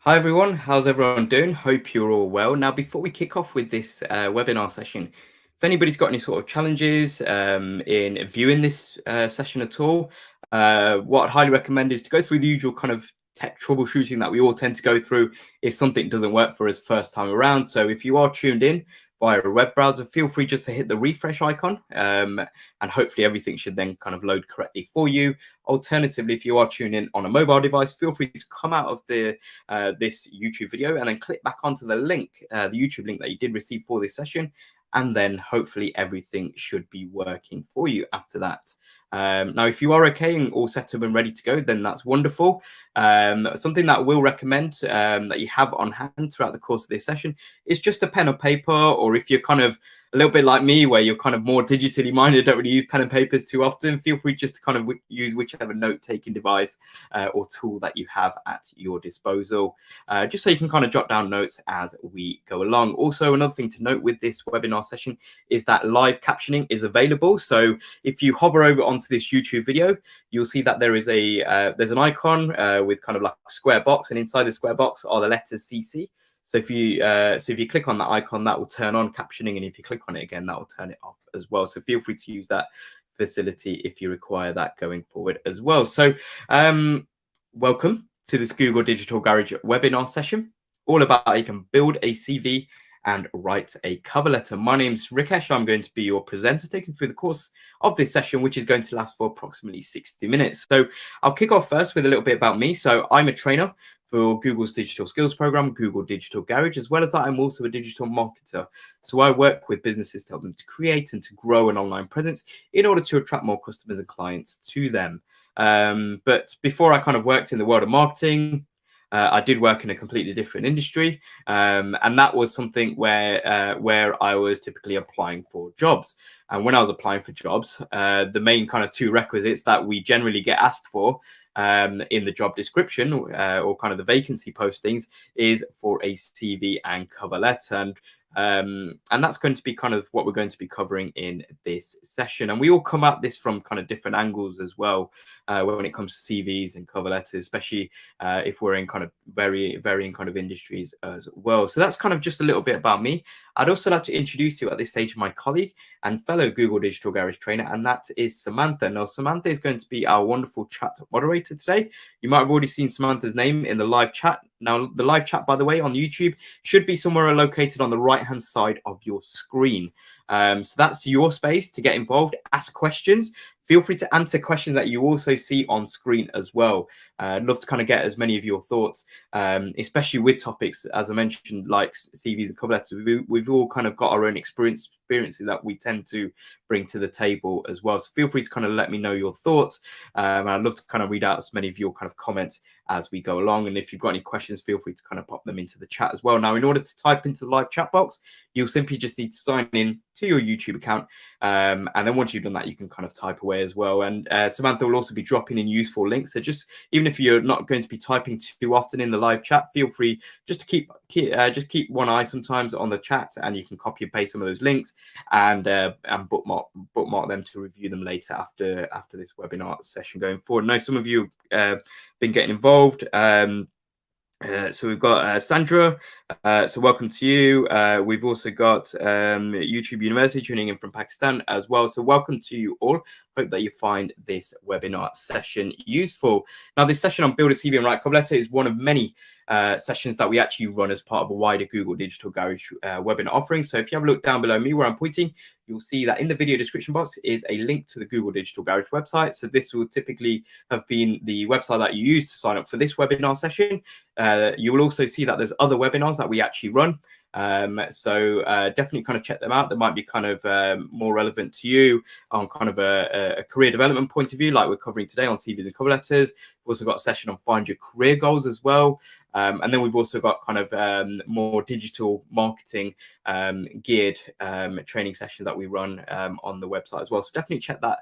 Hi everyone, how's everyone doing? Hope you're all well. Now, before we kick off with this webinar session, if anybody's got any sort of challenges in viewing this session at all, what I'd highly recommend is to go through the usual kind of tech troubleshooting that we all tend to go through if something doesn't work for us first time around. So if you are tuned in via a web browser, feel free just to hit the refresh icon and hopefully everything should then kind of load correctly for you. Alternatively, if you are tuning in on a mobile device, feel free to come out of this YouTube video and then click back onto the link, the YouTube link that you did receive for this session, and then hopefully everything should be working for you after that. Now, if you are okay and all set up and ready to go, then that's wonderful. Something that we'll recommend that you have on hand throughout the course of this session is just a pen or paper, or if you're kind of a little bit like me, where you're kind of more digitally minded, don't really use pen and papers too often, feel free just to kind of use whichever note-taking device or tool that you have at your disposal, just so you can kind of jot down notes as we go along. Also, another thing to note with this webinar session is that live captioning is available. So if you hover over onto this YouTube video, you'll see that there is there's an icon with kind of like a square box, and inside the square box are the letters CC. So if you click on that icon, that will turn on captioning, and if you click on it again, that will turn it off as well. So feel free to use that facility if you require that going forward as well. So welcome to this Google Digital Garage webinar session, all about how you can build a CV and write a cover letter. My name's Rikesh. I'm going to be your presenter, taking through the course of this session, which is going to last for approximately 60 minutes. So I'll kick off first with a little bit about me. So I'm a trainer for Google's digital skills program, Google Digital Garage. As well as that, I'm also a digital marketer. So I work with businesses to help them to create and to grow an online presence in order to attract more customers and clients to them. But before I kind of worked in the world of marketing, I did work in a completely different industry, and that was something where I was typically applying for jobs. And when I was applying for jobs, the main kind of two requisites that we generally get asked for in the job description or kind of the vacancy postings is for a CV and cover letter. And that's going to be kind of what we're going to be covering in this session. And we all come at this from kind of different angles as well when it comes to CVs and cover letters, especially if we're in kind of varying kind of industries as well. So that's kind of just a little bit about me. I'd also like to introduce you at this stage my colleague and fellow Google Digital Garage trainer, and that is Samantha. Now, Samantha is going to be our wonderful chat moderator today. You might have already seen Samantha's name in the live chat. Now, the live chat, by the way, on YouTube should be somewhere located on the right-hand side of your screen. So that's your space to get involved, ask questions. Feel free to answer questions that you also see on screen as well. I'd love to kind of get as many of your thoughts, especially with topics, as I mentioned, like CVs and cover letters. We've all kind of got our own experiences that we tend to bring to the table as well. So feel free to kind of let me know your thoughts. And I'd love to kind of read out as many of your kind of comments as we go along. And if you've got any questions, feel free to kind of pop them into the chat as well. Now, in order to type into the live chat box, you'll simply just need to sign in to your YouTube account. And then once you've done that, you can kind of type away as well. And Samantha will also be dropping in useful links. So just even if you're not going to be typing too often in the live chat, feel free just to keep one eye sometimes on the chat, and you can copy and paste some of those links and bookmark them to review them later after this webinar session going forward. I know some of you have been getting involved. So we've got Sandra, so welcome to you. We've also got YouTube University tuning in from Pakistan as well. So welcome to you all. Hope that you find this webinar session useful. Now, this session on Build a CV and Write Cover Letter is one of many sessions that we actually run as part of a wider Google Digital Garage webinar offering. So if you have a look down below me where I'm pointing, you'll see that in the video description box is a link to the Google Digital Garage website. So this will typically have been the website that you use to sign up for this webinar session. You will also see that there's other webinars that we actually run. So definitely kind of check them out. They might be kind of more relevant to you on kind of a career development point of view, like we're covering today on CVs and cover letters. We've also got a session on find your career goals as well. And then we've also got kind of more digital marketing geared training sessions that we run on the website as well. So definitely check that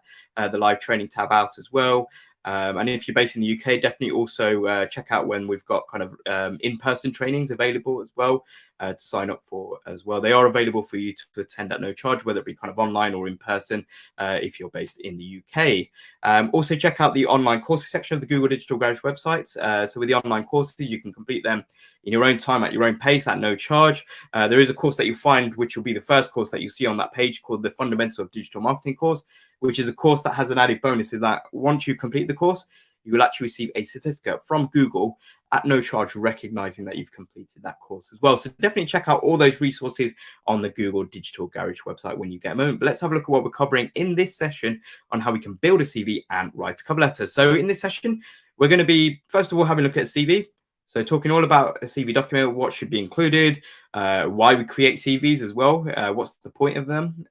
the live training tab out as well. And if you're based in the UK, definitely also check out when we've got kind of in-person trainings available as well to sign up for as well. They are available for you to attend at no charge, whether it be kind of online or in person if you're based in the UK. Also, check out the online courses section of the Google Digital Garage website. So with the online courses, you can complete them in your own time at your own pace at no charge. There is a course that you find, which will be the first course that you see on that page, called the Fundamentals of Digital Marketing course, which is a course that has an added bonus, is that once you complete the course, you will actually receive a certificate from Google at no charge, recognizing that you've completed that course as well. So definitely check out all those resources on the Google Digital Garage website when you get a moment. But let's have a look at what we're covering in this session on how we can build a CV and write a cover letter. So in this session, we're going to be, first of all, having a look at a CV. So talking all about a CV document, what should be included, why we create CVs as well, what's the point of them,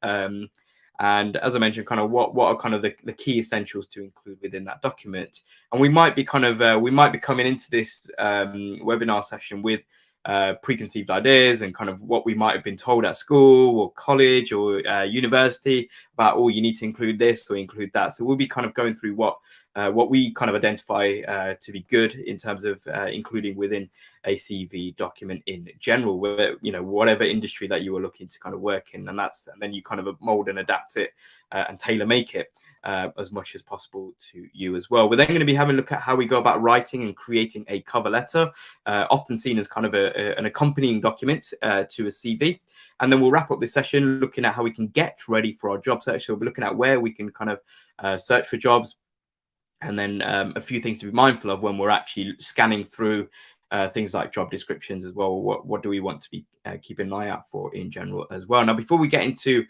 and as I mentioned, kind of what are kind of the key essentials to include within that document. And we might be kind of we might be coming into this webinar session with preconceived ideas and kind of what we might have been told at school or college or university about, oh, you need to include this or include that. So we'll be kind of going through what we kind of identify to be good in terms of including within a CV document in general, where, you know, whatever industry that you are looking to kind of work in, and then you kind of mold and adapt it and tailor make it as much as possible to you as well. We're then going to be having a look at how we go about writing and creating a cover letter, often seen as kind of an accompanying document to a CV. And then we'll wrap up this session looking at how we can get ready for our job search. So we'll be looking at where we can kind of search for jobs, and then a few things to be mindful of when we're actually scanning through things like job descriptions as well. What do we want to be keeping an eye out for in general as well? Now, before we get into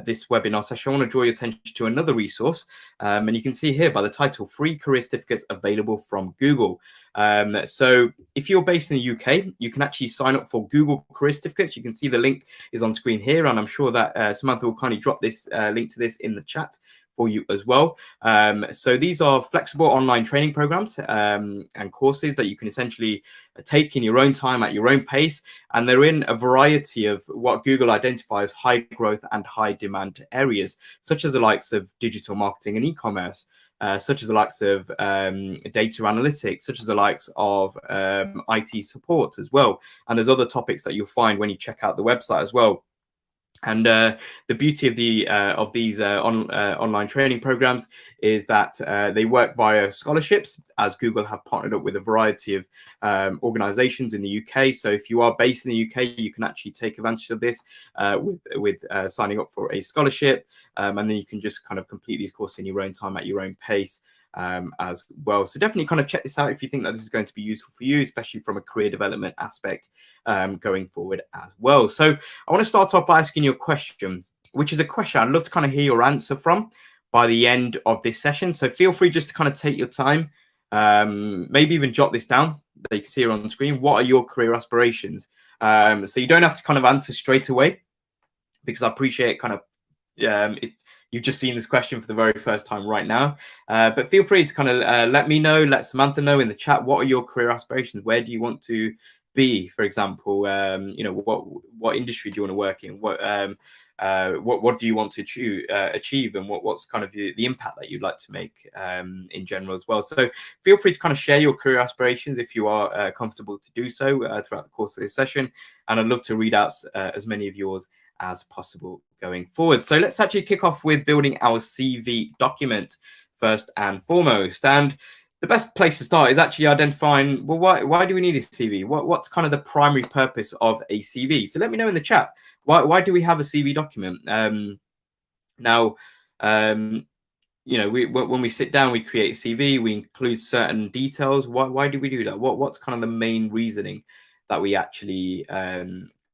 this webinar session, I want to draw your attention to another resource. And you can see here by the title, Free Career Certificates Available from Google. So if you're based in the UK, you can actually sign up for Google Career Certificates. You can see the link is on screen here, and I'm sure that Samantha will kindly drop this link to this in the chat for you as well. So these are flexible online training programs and courses that you can essentially take in your own time at your own pace, and they're in a variety of what Google identifies high growth and high demand areas, such as the likes of digital marketing and e-commerce, such as the likes of data analytics, such as the likes of IT support as well. And there's other topics that you'll find when you check out the website as well. And the beauty of these online training programs is that they work via scholarships, as Google have partnered up with a variety of organizations in the UK. So if you are based in the UK, you can actually take advantage of this with signing up for a scholarship, and then you can just kind of complete these courses in your own time at your own pace as well. So definitely kind of check this out if you think that this is going to be useful for you, especially from a career development aspect going forward as well. So I want to start off by asking you a question, which is a question I'd love to kind of hear your answer from by the end of this session. So feel free just to kind of take your time, maybe even jot this down. That you can see here on the screen. What are your career aspirations? So you don't have to kind of answer straight away, because I appreciate kind of you've just seen this question for the very first time right now. But feel free to kind of let me know, let Samantha know in the chat, what are your career aspirations? Where do you want to be, for example? You know, what industry do you want to work in? What do you want to achieve, and what's kind of the impact that you'd like to make in general as well? So feel free to kind of share your career aspirations if you are comfortable to do so throughout the course of this session. And I'd love to read out as many of yours as possible going forward. So let's actually kick off with building our CV document first and foremost. And the best place to start is actually identifying, well, why do we need a CV? What's kind of the primary purpose of a CV? So let me know in the chat. Why do we have a CV document? Now, you know, when we sit down, we create a CV, we include certain details. Why do we do that? What's kind of the main reasoning that we actually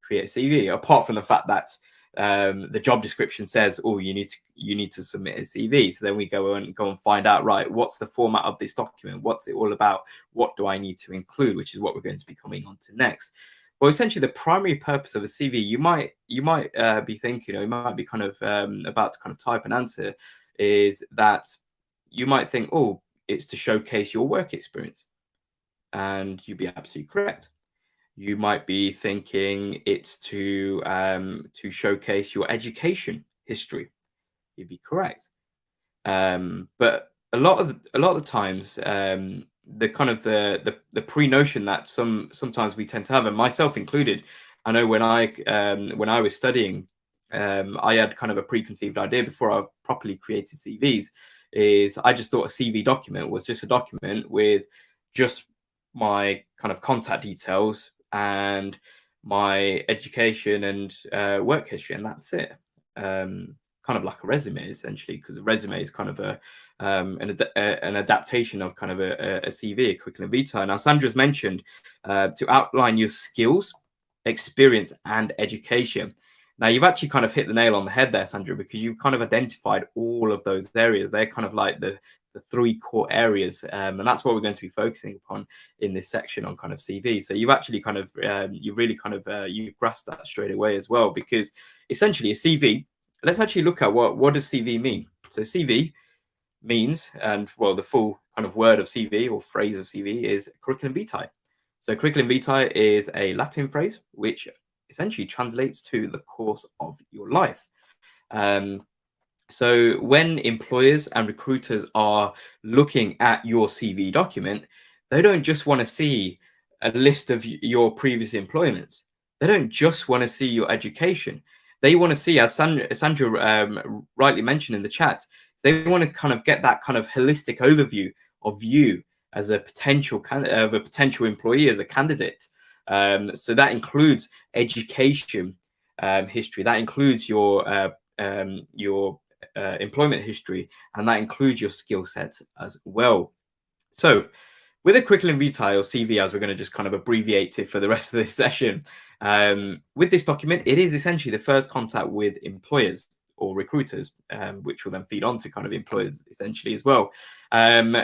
create a CV, apart from the fact that the job description says, oh, you need to submit a CV? So then we go and find out, right, what's the format of this document? What's it all about? What do I need to include? Which is what we're going to be coming on to next. Well, essentially, the primary purpose of a CV, you might be thinking, or you might be kind of about to kind of type an answer, is that you might think, oh, it's to showcase your work experience, and you'd be absolutely correct. You might be thinking it's to showcase your education history. You'd be correct. But a lot of the times, the kind of the pre-notion that sometimes we tend to have, and myself included, I know when I was studying, I had kind of a preconceived idea before I properly created CVs, is I just thought a CV document was just a document with just my kind of contact details and my education and work history, and that's it. Kind of like a resume, essentially, because a resume is kind of an adaptation of kind of a CV, a curriculum vitae. Now, Sandra's mentioned to outline your skills, experience, and education. Now, you've actually kind of hit the nail on the head there, Sandra, because you've kind of identified all of those areas. They're kind of like the three core areas, and that's what we're going to be focusing upon in this section on kind of CV. So you've actually kind of you really kind of you've grasped that straight away as well, because essentially a CV. Let's actually look at what does CV mean. So CV means, and well, the full kind of word of CV or phrase of CV is curriculum vitae. So curriculum vitae is a Latin phrase which essentially translates to the course of your life. So when employers and recruiters are looking at your CV document, they don't just want to see a list of your previous employments. They don't just want to see your education. They want to see, as Sandra rightly mentioned in the chat, they want to kind of get that kind of holistic overview of you as a potential employee, as a candidate. So that includes education history. That includes your employment history, and that includes your skill set as well. So with a curriculum vitae or CV, as we're going to just kind of abbreviate it for the rest of this session, with this document, it is essentially the first contact with employers or recruiters, which will then feed on to kind of employers essentially as well.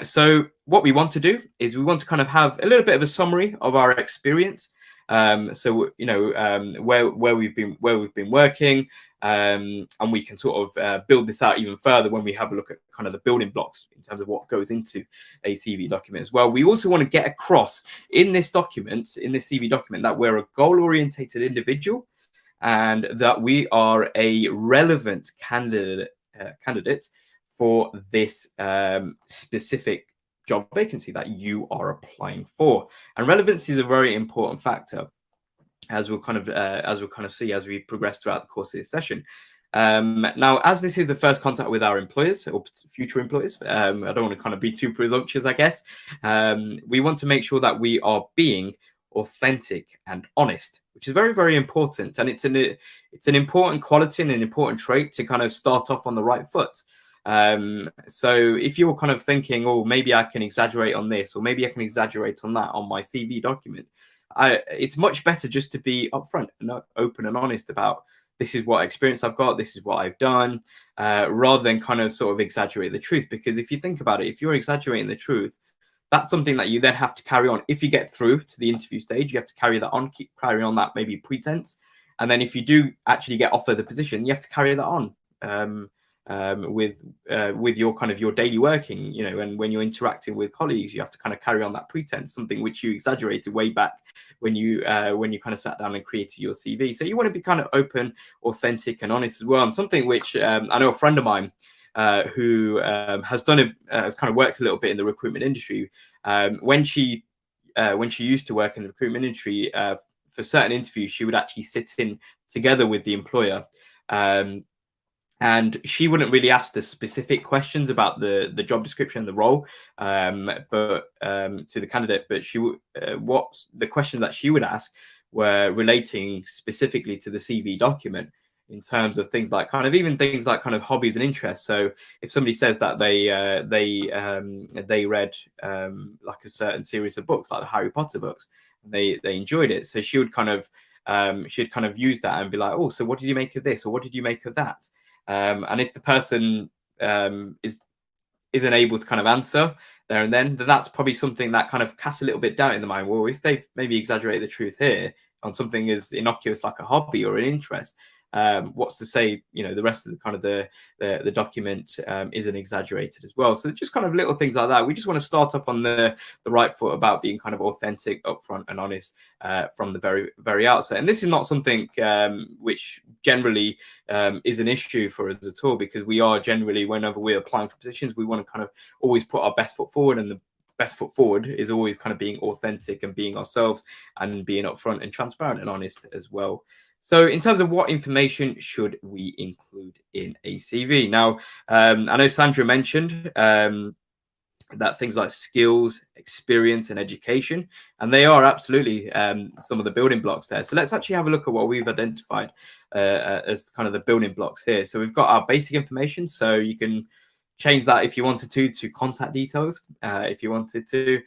So what we want to do is we want to kind of have a little bit of a summary of our experience. So where we've been working, and we can sort of build this out even further when we have a look at kind of the building blocks in terms of what goes into a CV document as well. We also want to get across in this document, in this CV document, that we're a goal-orientated individual and that we are a relevant candidate for this specific job vacancy that you are applying for. And relevancy is a very important factor, as we'll kind of see as we progress throughout the course of this session. Now, as this is the first contact with our employers or future employers, I don't want to kind of be too presumptuous, I guess. We want to make sure that we are being authentic and honest, which is very, very important. And it's an important quality and an important trait to kind of start off on the right foot. So if you're kind of thinking, oh, maybe I can exaggerate on this, or maybe I can exaggerate on that on my CV document, it's much better just to be upfront and open and honest about, this is what experience I've got, this is what I've done, rather than kind of sort of exaggerate the truth. Because if you think about it, if you're exaggerating the truth, that's something that you then have to carry on. If you get through to the interview stage, you have to carry that on, keep carrying on that maybe pretense. And then if you do actually get offered the position, you have to carry that on with your kind of your daily working, you know, and when you're interacting with colleagues, you have to kind of carry on that pretense, something which you exaggerated way back when you kind of sat down and created your CV. So you want to be kind of open, authentic, and honest as well. And something which I know a friend of mine who has kind of worked a little bit in the recruitment industry. When she used to work in the recruitment industry, for certain interviews, she would actually sit in together with the employer. And she wouldn't really ask the specific questions about the job description and the role, but to the candidate. But what the questions that she would ask were relating specifically to the CV document, in terms of things like kind of hobbies and interests. So if somebody says that they read like a certain series of books, like the Harry Potter books, and they enjoyed it, so she would kind of she'd kind of use that and be like, oh, so what did you make of this, or what did you make of that? And if the person isn't able to kind of answer there and then that's probably something that kind of casts a little bit doubt in the mind. Well, if they've maybe exaggerated the truth here on something as innocuous like a hobby or an interest, what's to say, you know, the rest of the kind of the document isn't exaggerated as well. So just kind of little things like that. We just want to start off on the right foot about being kind of authentic, upfront, and honest from the very outset. And this is not something which generally is an issue for us at all, because we are generally, whenever we're applying for positions, we want to kind of always put our best foot forward, and the best foot forward is always kind of being authentic and being ourselves and being upfront and transparent and honest as well. So in terms of what information should we include in a CV? Now, I know Sandra mentioned that things like skills, experience, and education, and they are absolutely some of the building blocks there. So let's actually have a look at what we've identified as kind of the building blocks here. So we've got our basic information, so you can change that if you wanted to contact details, if you wanted to.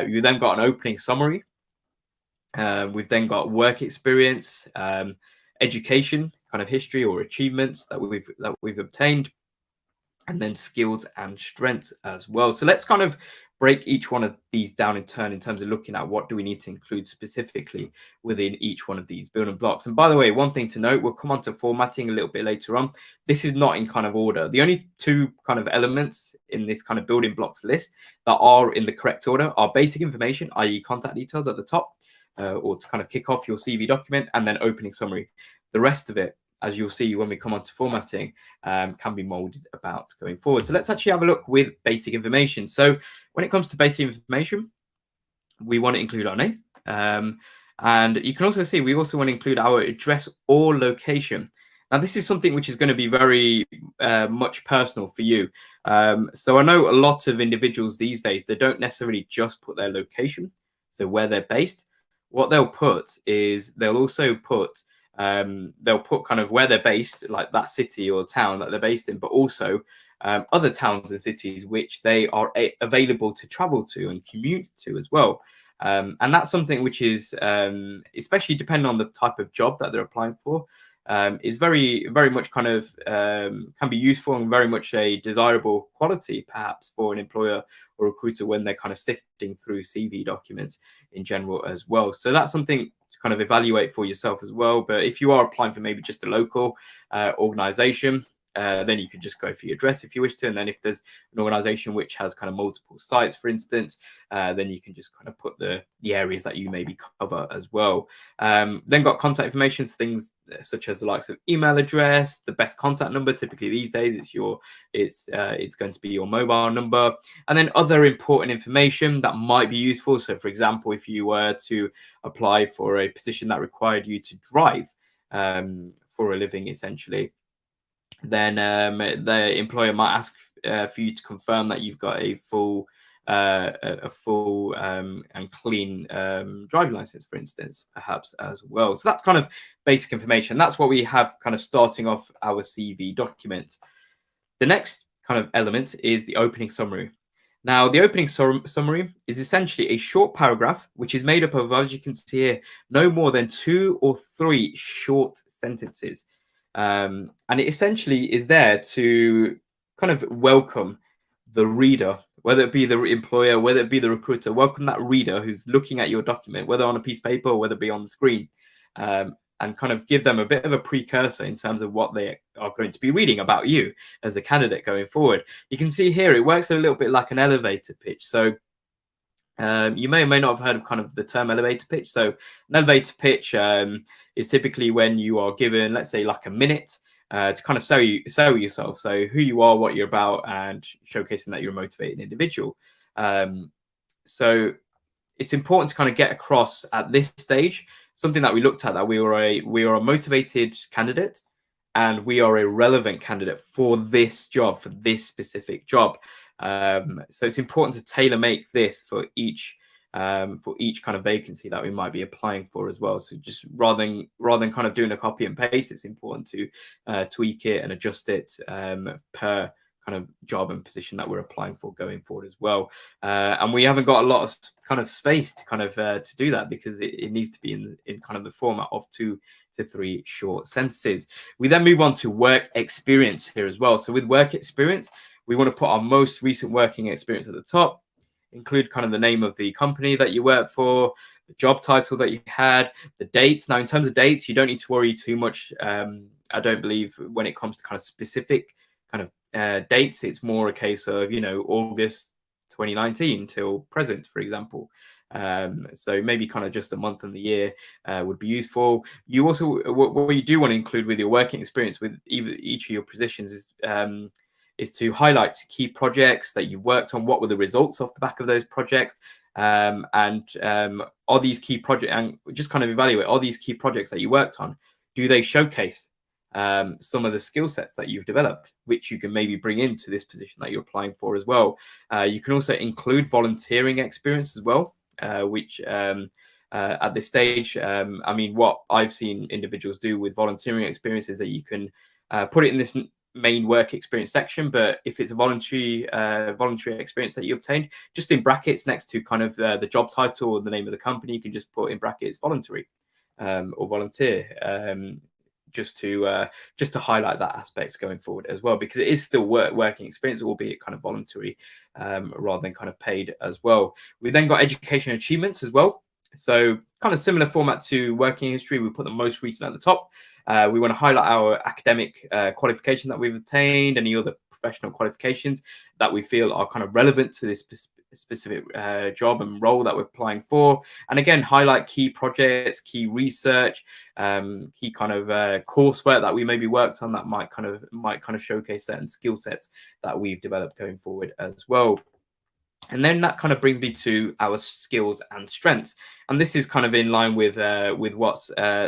You then got an opening summary. We've then got work experience, education, kind of history or achievements that we've obtained, and then skills and strengths as well. So let's kind of break each one of these down in turn in terms of looking at what do we need to include specifically within each one of these building blocks. And by the way, one thing to note, we'll come on to formatting a little bit later on. This is not in kind of order. The only two kind of elements in this kind of building blocks list that are in the correct order are basic information, i.e. contact details at the top, or to kind of kick off your CV document, and then opening summary. The rest of it, as you'll see when we come on to formatting, can be molded about going forward. So let's actually have a look with basic information. So when it comes to basic information, we want to include our name. And you can also see we also want to include our address or location. Now, this is something which is going to be very much personal for you. So I know a lot of individuals these days, they don't necessarily just put their location, so where they're based. What they'll put is they'll also put they'll put kind of where they're based, like that city or town that they're based in, but also other towns and cities which they are available to travel to and commute to as well. And that's something which is, especially depending on the type of job that they're applying for, is very, very much kind of can be useful and very much a desirable quality, perhaps, for an employer or recruiter when they're kind of sifting through CV documents in general as well. So that's something to kind of evaluate for yourself as well. But if you are applying for maybe just a local organization, then you can just go for your address if you wish to. And then if there's an organization which has kind of multiple sites, for instance, then you can just kind of put the areas that you maybe cover as well. Then got contact information, things such as the likes of email address, the best contact number. Typically these days, it's going to be your mobile number, and then other important information that might be useful. So, for example, if you were to apply for a position that required you to drive for a living, essentially, then the employer might ask for you to confirm that you've got a full and clean driving license, for instance, perhaps as well. So that's kind of basic information. That's what we have kind of starting off our CV document. The next kind of element is the opening summary. Now, the opening summary is essentially a short paragraph, which is made up of, as you can see here, no more than 2 or 3 short sentences. And it essentially is there to kind of welcome the reader, whether it be the employer, whether it be the recruiter, welcome that reader who's looking at your document, whether on a piece of paper or whether it be on the screen, and kind of give them a bit of a precursor in terms of what they are going to be reading about you as a candidate going forward. You can see here, it works a little bit like an elevator pitch. So you may or may not have heard of kind of the term elevator pitch. So an elevator pitch is typically when you are given, let's say, like a minute to kind of sell yourself. So who you are, what you're about, and showcasing that you're a motivated individual. So it's important to kind of get across at this stage something that we looked at, that we are a motivated candidate and we are a relevant candidate for this job, for this specific job. So it's important to tailor make this for each kind of vacancy that we might be applying for as well. So just rather than kind of doing a copy and paste, it's important to tweak it and adjust it per kind of job and position that we're applying for going forward as well. And we haven't got a lot of kind of space to kind of to do that, because it needs to be in kind of the format of 2 to 3 short sentences. We then move on to work experience here as well. So with work experience, we want to put our most recent working experience at the top, include kind of the name of the company that you work for, the job title that you had, the dates. Now, in terms of dates, you don't need to worry too much, I don't believe, when it comes to kind of specific kind of dates. It's more a case of, August 2019 till present, for example. So maybe kind of just a month and the year would be useful. You also, what you do want to include with your working experience with each of your positions is to highlight key projects that you worked on. What were the results off the back of those projects? And are these key projects, and just kind of evaluate, are these key projects that you worked on, do they showcase some of the skill sets that you've developed, which you can maybe bring into this position that you're applying for as well. You can also include volunteering experience as well, which at this stage, I mean, what I've seen individuals do with volunteering experience is that you can put it in this main work experience section, but if it's a voluntary experience that you obtained, just in brackets next to kind of the job title or the name of the company, you can just put in brackets voluntary or volunteer, just to highlight that aspect going forward as well, because it is still working experience, albeit kind of voluntary rather than kind of paid as well. We then got education achievements as well. So kind of similar format to working history. We put the most recent at the top. We want to highlight our academic qualification that we've obtained, any other professional qualifications that we feel are kind of relevant to this specific job and role that we're applying for. And again, highlight key projects, key research, key kind of coursework that we maybe worked on that might kind of showcase certain skill sets that we've developed going forward as well. And then that kind of brings me to our skills and strengths. And this is kind of in line with what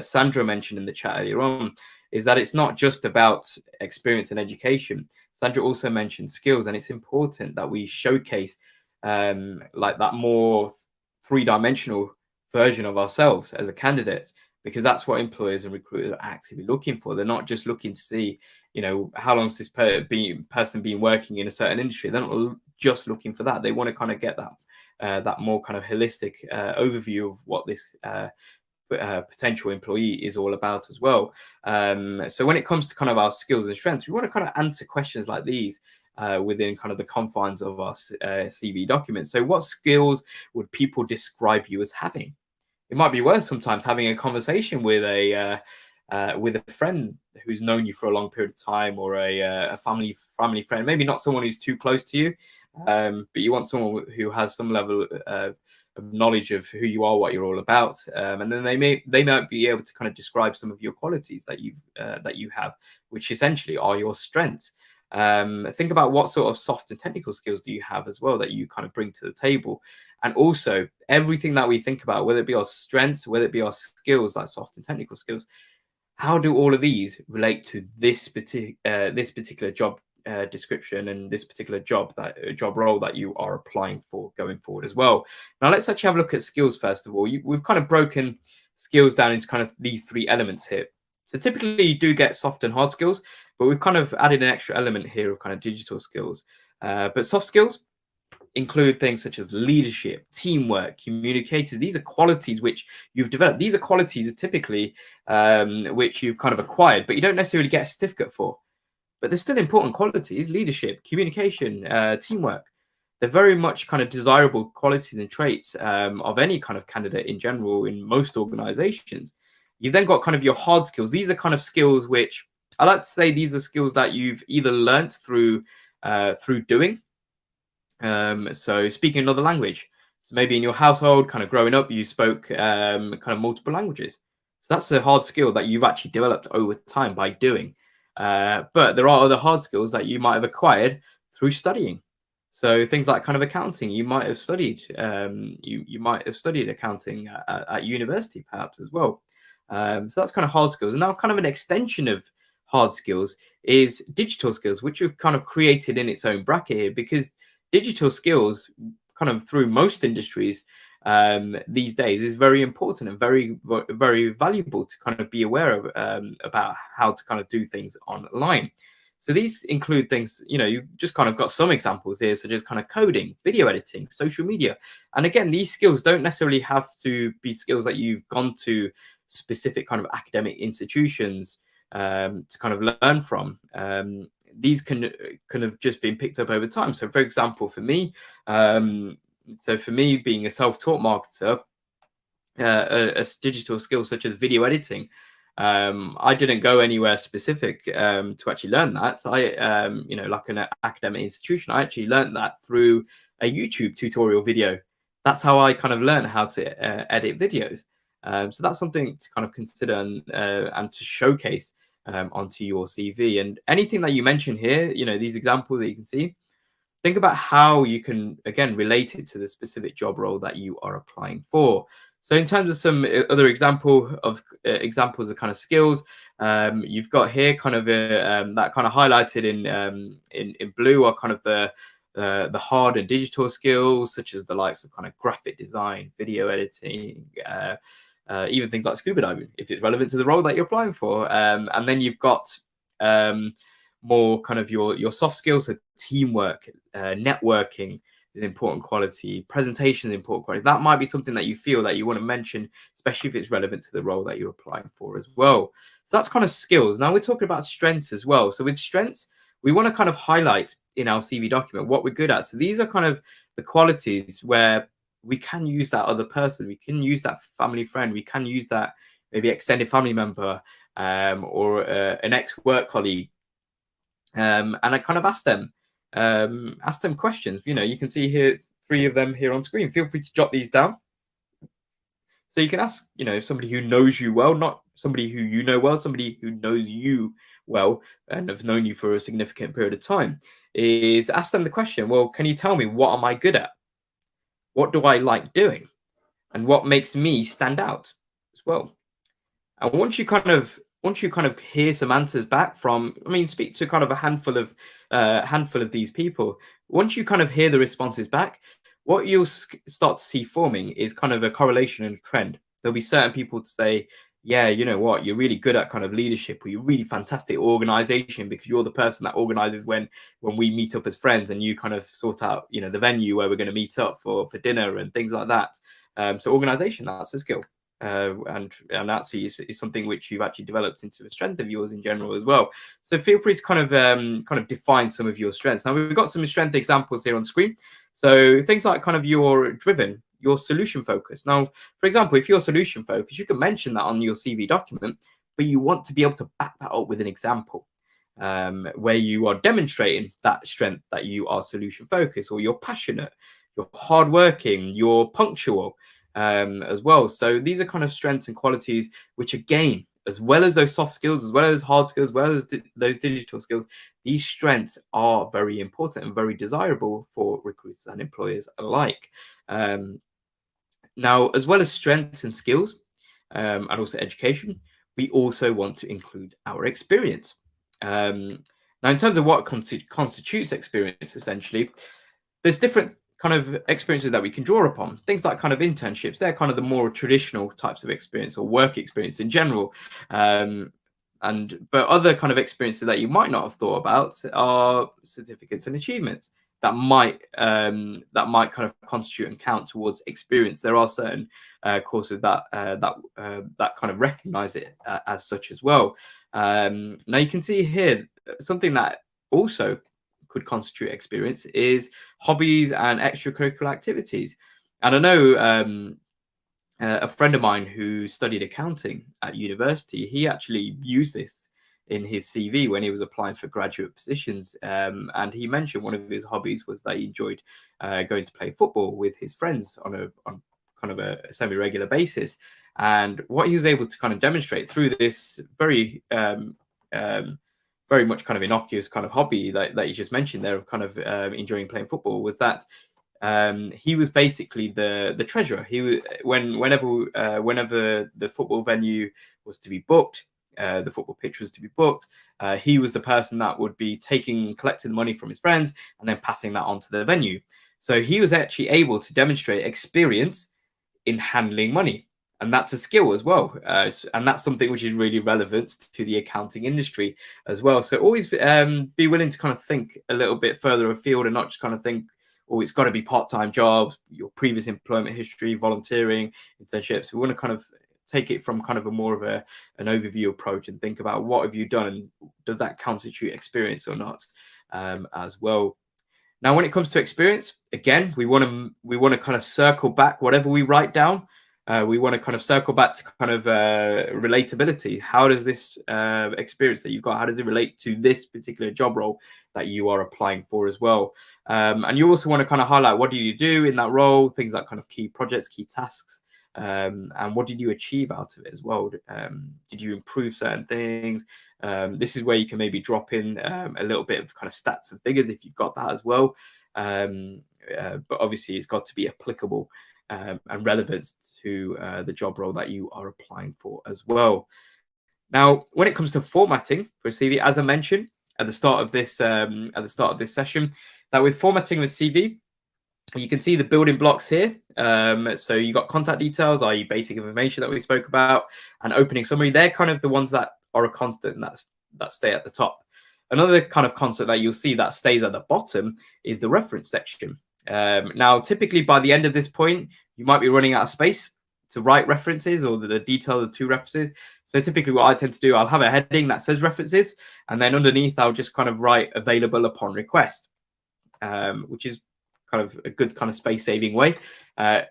Sandra mentioned in the chat earlier on, is that it's not just about experience and education. Sandra also mentioned skills, and it's important that we showcase like that more three-dimensional version of ourselves as a candidate, because that's what employers and recruiters are actively looking for. They're not just looking to see, you know, how long has this person been working in a certain industry. They're not just looking for that. They want to kind of get that more kind of holistic overview of what this potential employee is all about as well. So when it comes to kind of our skills and strengths, we want to kind of answer questions like these within kind of the confines of our CV document. So what skills would people describe you as having? It might be worth sometimes having a conversation with a friend who's known you for a long period of time, or a family friend, maybe not someone who's too close to you, but you want someone who has some level of knowledge of who you are, what you're all about, and then they might be able to kind of describe some of your qualities that you have, which essentially are your strengths. Think about what sort of soft and technical skills do you have as well that you kind of bring to the table. And also everything that we think about, whether it be our strengths, whether it be our skills, like soft and technical skills, how do all of these relate to this particular job description and this particular job role that you are applying for going forward as well? Now let's actually have a look at skills first of all. We've kind of broken skills down into kind of these three elements here. So typically you do get soft and hard skills, but we've kind of added an extra element here of kind of digital skills. But soft skills include things such as leadership, teamwork, communicators. These are qualities which you've developed. These are qualities typically which you've kind of acquired, but you don't necessarily get a certificate for. But they're still important qualities: leadership, communication, teamwork. They're very much kind of desirable qualities and traits of any kind of candidate in general in most organizations. You've then got kind of your hard skills. These are kind of skills which I like to say these are skills that you've either learnt through doing. So speaking another language. So maybe in your household, kind of growing up, you spoke kind of multiple languages. So that's a hard skill that you've actually developed over time by doing. But there are other hard skills that you might have acquired through studying. So things like kind of accounting, you might have studied. You might have studied accounting at university, perhaps as well. So that's kind of hard skills. And now kind of an extension of hard skills is digital skills, which we've kind of created in its own bracket here, because digital skills kind of through most industries these days is very important and very, very valuable to kind of be aware of about how to kind of do things online. So these include things, you know, you just kind of got some examples here, such as kind of coding, video editing, social media. And again, these skills don't necessarily have to be skills that you've gone to specific kind of academic institutions to kind of learn from. These can have just been picked up over time. So for example, for me, being a self-taught marketer, a digital skill such as video editing, I didn't go anywhere specific to actually learn that. I, you know, like an academic institution, I actually learned that through a YouTube tutorial video. That's how I kind of learned how to edit videos. So that's something to kind of consider and to showcase onto your CV. And anything that you mention here, you know, these examples that you can see, think about how you can, again, relate it to the specific job role that you are applying for. So in terms of some other examples of kind of skills, you've got here kind of that kind of highlighted in blue are kind of the hard and digital skills, such as the likes of kind of graphic design, video editing, even things like scuba diving, if it's relevant to the role that you're applying for. And then you've got more kind of your soft skills, so teamwork, networking is important quality, presentation is important quality. That might be something that you feel that you want to mention, especially if it's relevant to the role that you're applying for as well. So that's kind of skills. Now we're talking about strengths as well. So with strengths, we want to kind of highlight in our CV document what we're good at. So these are kind of the qualities where we can use that other person, we can use that family friend, we can use that maybe extended family member, or an ex-work colleague, and I kind of ask them questions. You can see here 3 of them here on screen. Feel free to jot these down. So you can ask, somebody who knows you well, not somebody who you know well, somebody who knows you well and have known you for a significant period of time, is ask them the question, well, can you tell me what am I good at? What do I like doing? And what makes me stand out as well? And once you kind of hear some answers back from, speak to kind of a handful of these people. Once you kind of hear the responses back, what you'll start to see forming is kind of a correlation and a trend. There'll be certain people to say, yeah, you know what, you're really good at kind of leadership, or you're really fantastic organization because you're the person that organizes when we meet up as friends, and you kind of sort out, the venue where we're going to meet up for dinner and things like that. So organization, that's a skill. And that's is something which you've actually developed into a strength of yours in general as well. So feel free to kind of define some of your strengths. Now we've got some strength examples here on screen. So things like kind of you're driven, you're solution focused. Now, for example, if you're solution focused, you can mention that on your CV document, but you want to be able to back that up with an example, where you are demonstrating that strength, that you are solution focused, or you're passionate, you're hardworking, you're punctual, as well. So these are kind of strengths and qualities which, again, as well as those soft skills, as well as hard skills, as well as those digital skills, these strengths are very important and very desirable for recruiters and employers alike. Now, as well as strengths and skills, and also education, we also want to include our experience. Now, in terms of what constitutes experience, essentially, there's different kind of experiences that we can draw upon. Things like kind of internships, they're kind of the more traditional types of experience, or work experience in general. But other kind of experiences that you might not have thought about are certificates and achievements that might kind of constitute and count towards experience. There are certain courses that kind of recognize it as such as well. Now you can see here something that also could constitute experience is hobbies and extracurricular activities. And I know a friend of mine who studied accounting at university, he actually used this in his CV when he was applying for graduate positions. And he mentioned one of his hobbies was that he enjoyed going to play football with his friends on kind of a semi-regular basis. And what he was able to kind of demonstrate through this very much kind of innocuous kind of hobby that you just mentioned there, of kind of enjoying playing football, was that he was basically the treasurer. He was whenever the football venue was to be booked, the football pitch was to be booked, he was the person that would be collecting the money from his friends and then passing that on to the venue. So he was actually able to demonstrate experience in handling money. And that's a skill as well. And that's something which is really relevant to the accounting industry as well. So always be willing to kind of think a little bit further afield, and not just kind of think, oh, it's got to be part-time jobs, your previous employment history, volunteering, internships. We want to kind of take it from kind of a more of an overview approach and think about what have you done, and does that constitute experience or not, as well. Now, when it comes to experience, again, we want to kind of circle back whatever we write down. We want to kind of circle back to kind of relatability. How does this experience that you've got, how does it relate to this particular job role that you are applying for as well? And you also want to kind of highlight, what do you do in that role? Things like kind of key projects, key tasks, and what did you achieve out of it as well? Did you improve certain things? This is where you can maybe drop in a little bit of kind of stats and figures if you've got that as well. But obviously it's got to be applicable and relevance to the job role that you are applying for as well. Now, when it comes to formatting for a CV, as I mentioned at the start of this session, that with formatting of a CV, you can see the building blocks here. So you got contact details, i.e. basic information that we spoke about, and opening summary. They're kind of the ones that are a constant and that stay at the top. Another kind of concept that you'll see that stays at the bottom is the reference section. Now, typically by the end of this point, you might be running out of space to write references or the detail of the two references. So typically what I tend to do, I'll have a heading that says references, and then underneath I'll just kind of write available upon request, which is kind of a good kind of space saving way.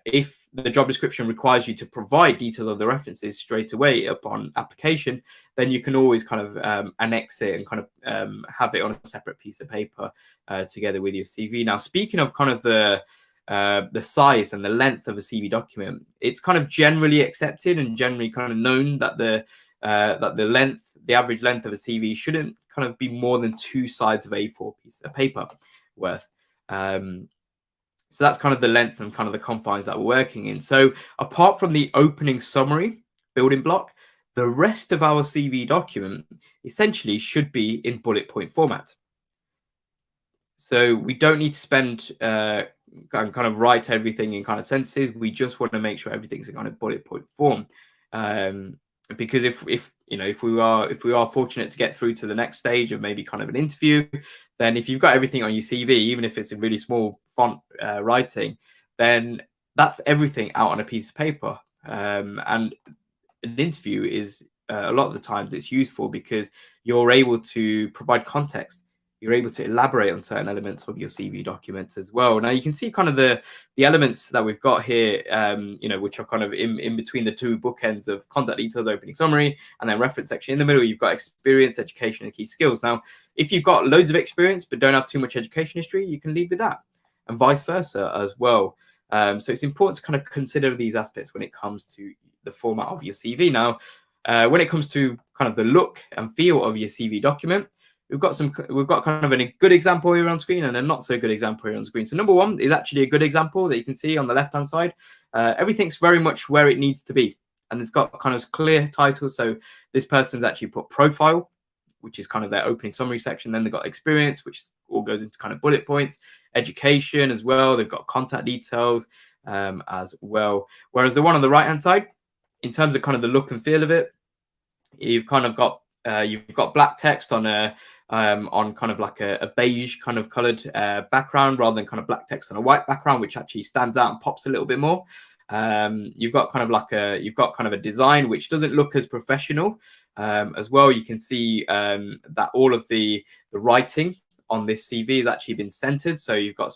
If the job description requires you to provide details of the references straight away upon application, then you can always kind of annex it and kind of have it on a separate piece of paper together with your CV. Now, speaking of kind of the size and the length of a CV document, it's kind of generally accepted and generally kind of known that the average length of a CV shouldn't kind of be more than 2 sides of A4 piece of paper worth. So that's kind of the length and kind of the confines that we're working in. So apart from the opening summary building block, the rest of our CV document essentially should be in bullet point format. So we don't need to spend kind of write everything in kind of sentences. We just want to make sure everything's in kind of bullet point form. Because if we are fortunate to get through to the next stage of maybe kind of an interview, then if you've got everything on your CV, even if it's a really small font writing, then that's everything out on a piece of paper. And an interview is a lot of the times it's useful because you're able to provide context. You're able to elaborate on certain elements of your CV documents as well. Now you can see kind of the elements that we've got here, which are kind of in between the two bookends of contact details, opening summary, and then reference section. In the middle, you've got experience, education, and key skills. Now, if you've got loads of experience but don't have too much education history, you can lead with that, and vice versa as well. So it's important to kind of consider these aspects when it comes to the format of your CV. Now, when it comes to kind of the look and feel of your CV document, we've got kind of a good example here on screen and a not so good example here on screen. So number one is actually a good example that you can see on the left hand side. Everything's very much where it needs to be, and it's got kind of clear titles. So this person's actually put profile, which is kind of their opening summary section. Then they've got experience, which all goes into kind of bullet points, education as well. They've got contact details as well. Whereas the one on the right hand side, in terms of kind of the look and feel of it, you've kind of got black text on kind of like a beige kind of colored background rather than kind of black text on a white background, which actually stands out and pops a little bit more. You've got kind of a design which doesn't look as professional as well. You can see that all of the writing on this CV has actually been centered. So you've got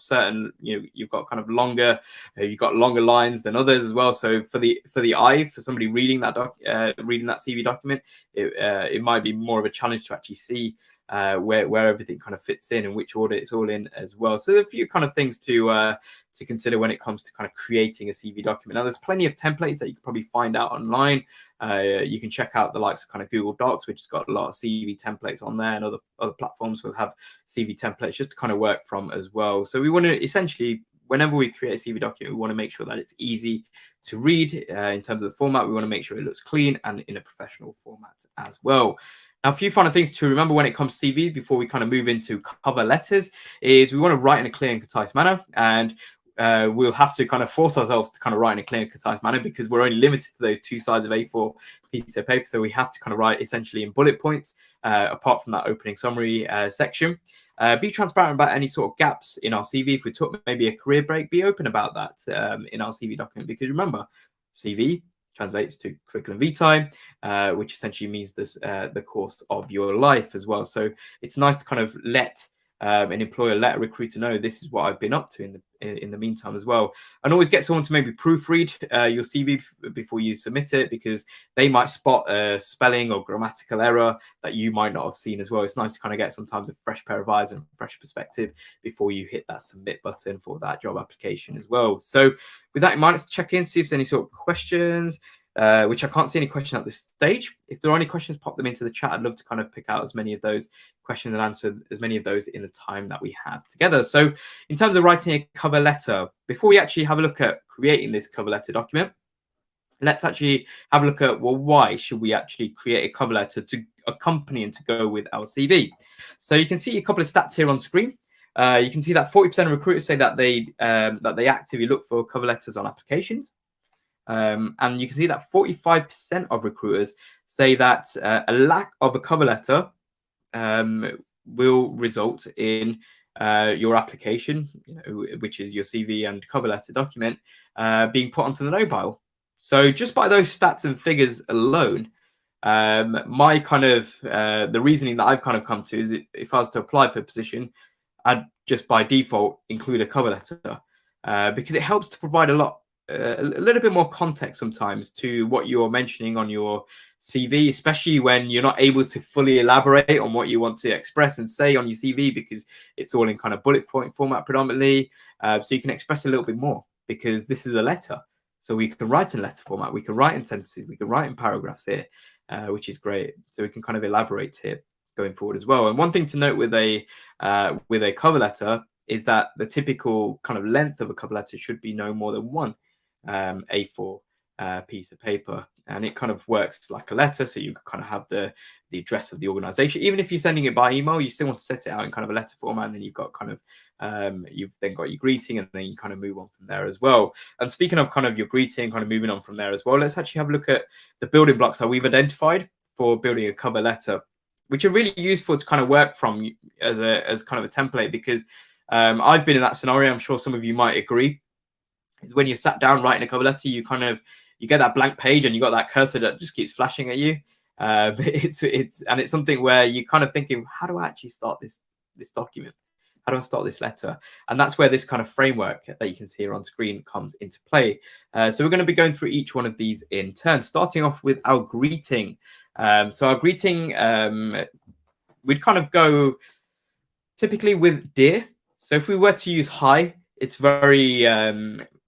you've got kind of longer lines than others as well. So for the eye, for somebody reading that CV document, it might be more of a challenge to actually see where everything kind of fits in and which order it's all in as well. So there's a few kind of things to consider when it comes to kind of creating a CV document. Now, there's plenty of templates that you can probably find out online. You can check out the likes of kind of Google Docs, which has got a lot of CV templates on there, and other platforms will have CV templates just to kind of work from as well. So we want to essentially, whenever we create a CV document, we want to make sure that it's easy to read in terms of the format. We want to make sure it looks clean and in a professional format as well. Now, a few final things to remember when it comes to CV before we kind of move into cover letters is we want to write in a clear and concise manner, and we'll have to kind of force ourselves to kind of write in a clear and concise manner because we're only limited to those 2 sides of A4 pieces of paper. So we have to kind of write essentially in bullet points, apart from that opening summary section. Be transparent about any sort of gaps in our CV. If we took maybe a career break, be open about that in our CV document, because remember, CV translates to curriculum vitae, which essentially means this the course of your life as well. So it's nice to kind of let an employer, let a recruiter know this is what I've been up to in the meantime as well. And always get someone to maybe proofread your CV before you submit it, because they might spot a spelling or grammatical error that you might not have seen as well. It's nice to kind of get sometimes a fresh pair of eyes and a fresh perspective before you hit that submit button for that job application as well. So with that in mind, let's check in, see if there's any sort of questions. which I can't see any question at this stage. If there are any questions, pop them into the chat. I'd love to kind of pick out as many of those questions and answer as many of those in the time that we have together. So in terms of writing a cover letter, before we actually have a look at creating this cover letter document, let's actually have a look at, well, why should we actually create a cover letter to accompany and to go with our CV? So you can see a couple of stats here on screen. You can see that 40% of recruiters say that they actively look for cover letters on applications. And you can see that 45% of recruiters say that a lack of a cover letter will result in your application, which is your CV and cover letter document, being put onto the no pile. So just by those stats and figures alone, my kind of the reasoning that I've kind of come to is if I was to apply for a position, I'd just by default include a cover letter because it helps to provide a little bit more context sometimes to what you're mentioning on your CV, especially when you're not able to fully elaborate on what you want to express and say on your CV because it's all in kind of bullet point format predominantly. So you can express a little bit more because this is a letter. So we can write in letter format, we can write in sentences, we can write in paragraphs here, which is great. So we can kind of elaborate here going forward as well. And one thing to note with a cover letter is that the typical kind of length of a cover letter should be no more than one A4 piece of paper, and it kind of works like a letter. So you kind of have the address of the organization. Even if you're sending it by email, you still want to set it out in kind of a letter format, and then you've got kind of you've then got your greeting, and then you kind of move on from there as well. And speaking of kind of your greeting, kind of moving on from there as well, let's actually have a look at the building blocks that we've identified for building a cover letter, which are really useful to kind of work from as kind of a template, because I've been in that scenario. I'm sure some of you might agree. Is when you're sat down writing a cover letter, you get that blank page and you got that cursor that just keeps flashing at you. It's something where you're kind of thinking, how do I actually start this document? How do I start this letter? And that's where this kind of framework that you can see here on screen comes into play. So we're going to be going through each one of these in turn, starting off with our greeting. So our greeting, we'd kind of go typically with dear. So if we were to use hi, it's very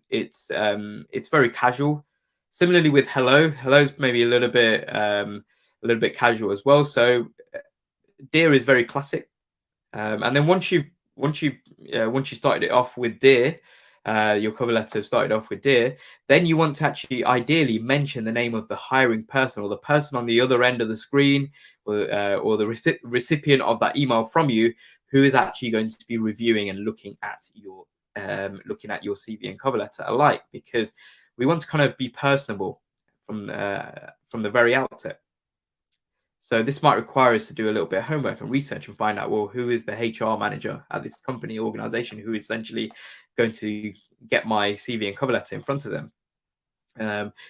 it's very casual. Similarly with hello's maybe a little bit casual as well. So dear is very classic. And then once you started it off with dear, your cover letter started off with dear, then you want to actually ideally mention the name of the hiring person or the person on the other end of the screen, or the recipient of that email from you, who is actually going to be reviewing and looking at your CV and cover letter alike, because we want to kind of be personable from the very outset. So this might require us to do a little bit of homework and research and find out, well, who is the HR manager at this company organization who is essentially going to get my CV and cover letter in front of them.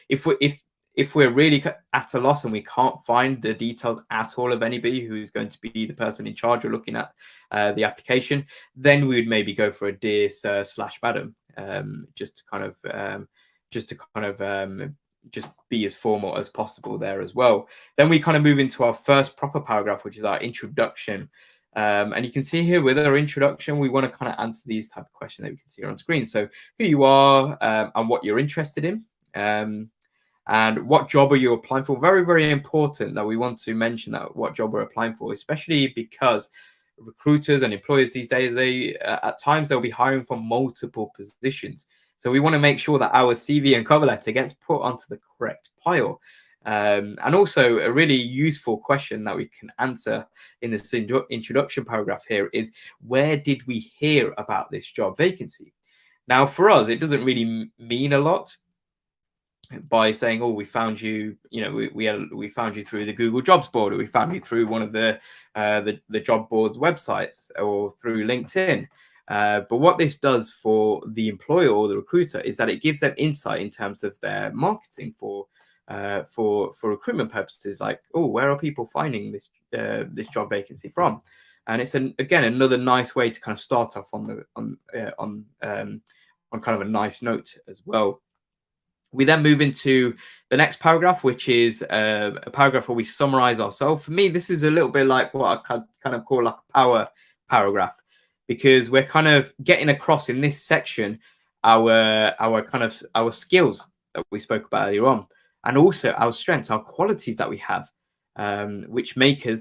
If we're really at a loss and we can't find the details at all of anybody who's going to be the person in charge of looking at the application, then we would maybe go for a dear sir / madam, just be as formal as possible there as well. Then we kind of move into our first proper paragraph, which is our introduction. And you can see here with our introduction, we want to kind of answer these type of questions that we can see here on screen. So who you are and what you're interested in. And what job are you applying for? Very, very important that we want to mention that what job we're applying for, especially because recruiters and employers these days, at times they'll be hiring for multiple positions. So we want to make sure that our CV and cover letter gets put onto the correct pile. And also a really useful question that we can answer in this introduction paragraph here is, where did we hear about this job vacancy? Now, for us, it doesn't really mean a lot by saying, oh, we found you, we found you through the Google Jobs board, or we found you through one of the job board's websites, or through LinkedIn. But what this does for the employer or the recruiter is that it gives them insight in terms of their marketing for recruitment purposes, like, oh, where are people finding this job vacancy from? And it's again another nice way to kind of start off on kind of a nice note as well. We then move into the next paragraph, which is a paragraph where we summarize ourselves. For me, this is a little bit like what I kind of call like a power paragraph, because we're kind of getting across in this section our skills that we spoke about earlier on. and also our strengths, our qualities that we have, which make us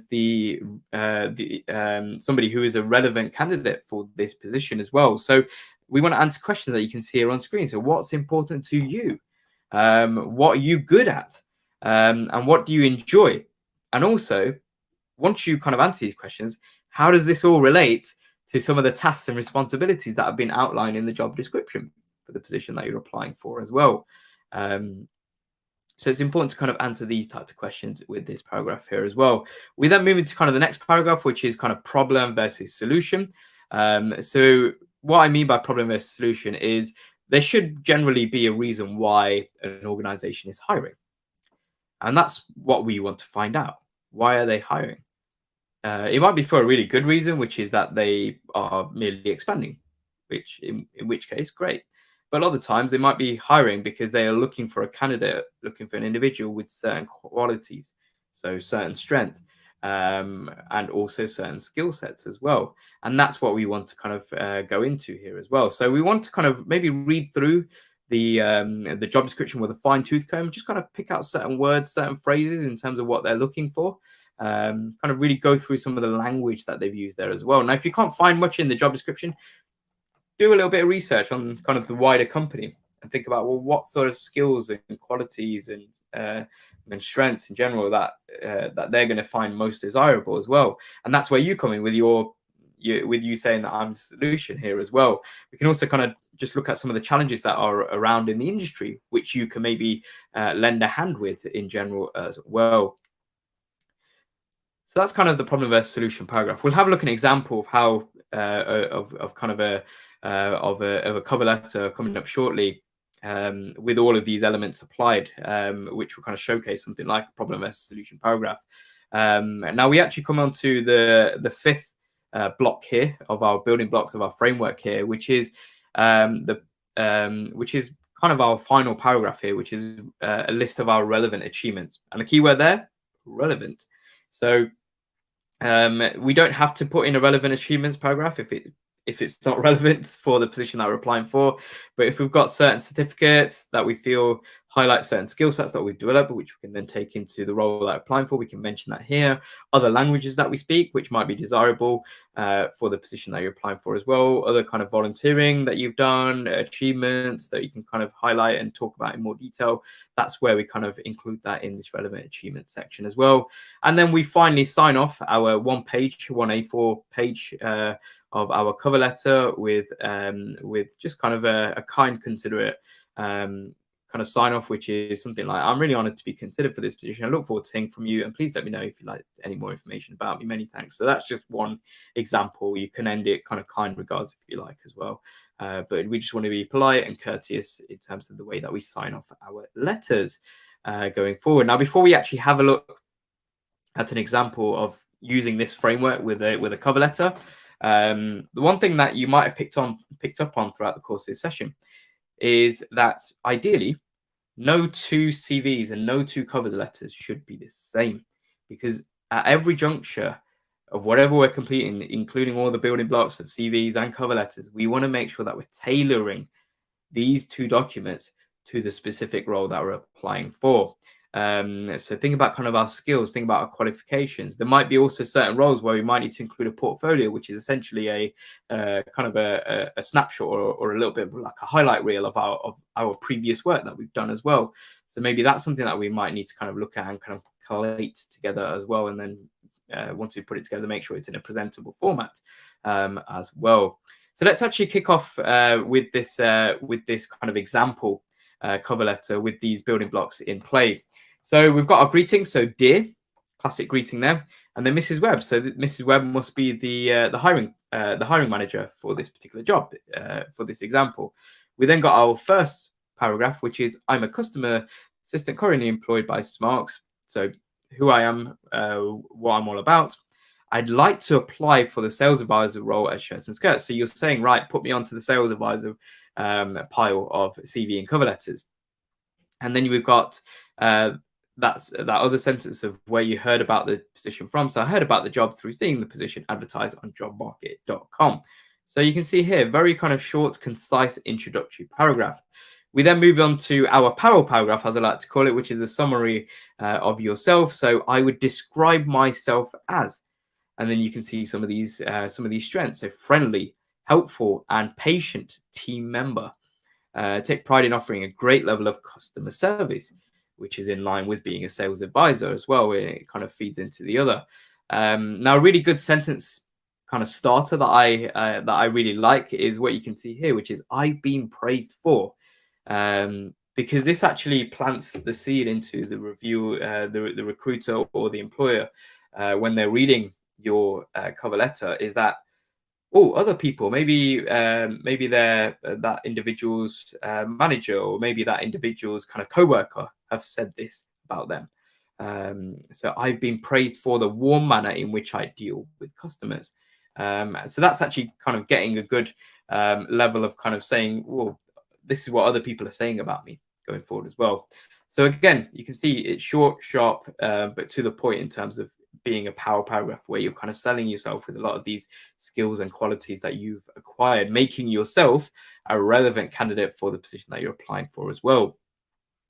somebody who is a relevant candidate for this position as well. So we want to answer questions that you can see here on screen. So what's important to you? What are you good at? And what do you enjoy? And also, once you kind of answer these questions, how does this all relate to some of the tasks and responsibilities that have been outlined in the job description for the position that you're applying for as well? So it's important to kind of answer these types of questions with this paragraph here as well. We then move into kind of the next paragraph, which is kind of problem versus solution. So what I mean by problem versus solution is there should generally be a reason why an organization is hiring. And that's what we want to find out. Why are they hiring? It might be for a really good reason, which is that they are merely expanding, which in which case, great. But a lot of the times they might be hiring because they are looking for a candidate, looking for an individual with certain qualities, so certain strengths, and also certain skill sets as well. And that's what we want to kind of go into here as well. So we want to kind of maybe read through the job description with a fine tooth comb, just kind of pick out certain words, certain phrases in terms of what they're looking for. Kind of really go through some of the language that they've used there as well. Now, if you can't find much in the job description, do a little bit of research on kind of the wider company and think about, well, what sort of skills and qualities and strengths in general that they're going to find most desirable as well. And that's where you come in with you saying that I'm the solution here as well. We can also kind of just look at some of the challenges that are around in the industry, which you can maybe lend a hand with in general as well. So that's kind of the problem versus solution paragraph. We'll have a look at an example of how of kind of a cover letter coming up shortly, with all of these elements applied, which will kind of showcase something like a problem versus solution paragraph. Now we actually come on to the fifth block here of our building blocks of our framework here, which is kind of our final paragraph here, which is a list of our relevant achievements. And the keyword there, relevant. So we don't have to put in a relevant achievements paragraph if it's not relevant for the position that we're applying for. But if we've got certain certificates that we feel highlight certain skill sets that we've developed, which we can then take into the role that we're applying for, we can mention that here. Other languages that we speak, which might be desirable for the position that you're applying for as well. Other kind of volunteering that you've done, achievements that you can kind of highlight and talk about in more detail. That's where we kind of include that in this relevant achievement section as well. And then we finally sign off our one A4 page of our cover letter with just kind of a kind, considerate kind of sign off, which is something like, I'm really honored to be considered for this position. I look forward to hearing from you, and please let me know if you'd like any more information about me. Many thanks. So that's just one example. You can end it kind of kind regards if you like as well. But we just want to be polite and courteous in terms of the way that we sign off our letters going forward. Now, before we actually have a look at an example of using this framework with a cover letter, the one thing that you might have picked up on throughout the course of this session is that ideally no two CVs and no two cover letters should be the same, because at every juncture of whatever we're completing, including all the building blocks of CVs and cover letters, we want to make sure that we're tailoring these two documents to the specific role that we're applying for. So think about kind of our skills, think about our qualifications. There might be also certain roles where we might need to include a portfolio, which is essentially a kind of a snapshot or a little bit of like a highlight reel of our previous work that we've done as well. So maybe that's something that we might need to kind of look at and kind of collate together as well. And then once we put it together, make sure it's in a presentable format as well. So let's actually kick off with this kind of example cover letter with these building blocks in play. So we've got our greeting. So dear, classic greeting there, and then Mrs. Webb. So Mrs. Webb must be the hiring manager for this particular job for this example. We then got our first paragraph, which is I'm a customer assistant currently employed by Smarks. So who I am, what I'm all about. I'd like to apply for the sales advisor role at Shirts and Skirts. So you're saying, right, put me onto the sales advisor pile of CV and cover letters. And then we've got that other sentence of where you heard about the position from. So I heard about the job through seeing the position advertised on jobmarket.com. So you can see here, very kind of short, concise introductory paragraph. We then move on to our power paragraph, as I like to call it, which is a summary of yourself. So I would describe myself as, and then you can see some of these strengths. So friendly, helpful, and patient team member. Take pride in offering a great level of customer service, which is in line with being a sales advisor as well. It kind of feeds into the other. Now, a really good sentence kind of starter that I really like is what you can see here, which is "I've been praised for," because this actually plants the seed into the review, the recruiter or the employer when they're reading your cover letter. Is that other people, maybe they're that individual's manager, or maybe that individual's kind of coworker have said this about them. So I've been praised for the warm manner in which I deal with customers. So that's actually kind of getting a good level of kind of saying, well, this is what other people are saying about me going forward as well. So again, you can see it's short, sharp, but to the point in terms of being a power paragraph where you're kind of selling yourself with a lot of these skills and qualities that you've acquired, making yourself a relevant candidate for the position that you're applying for as well.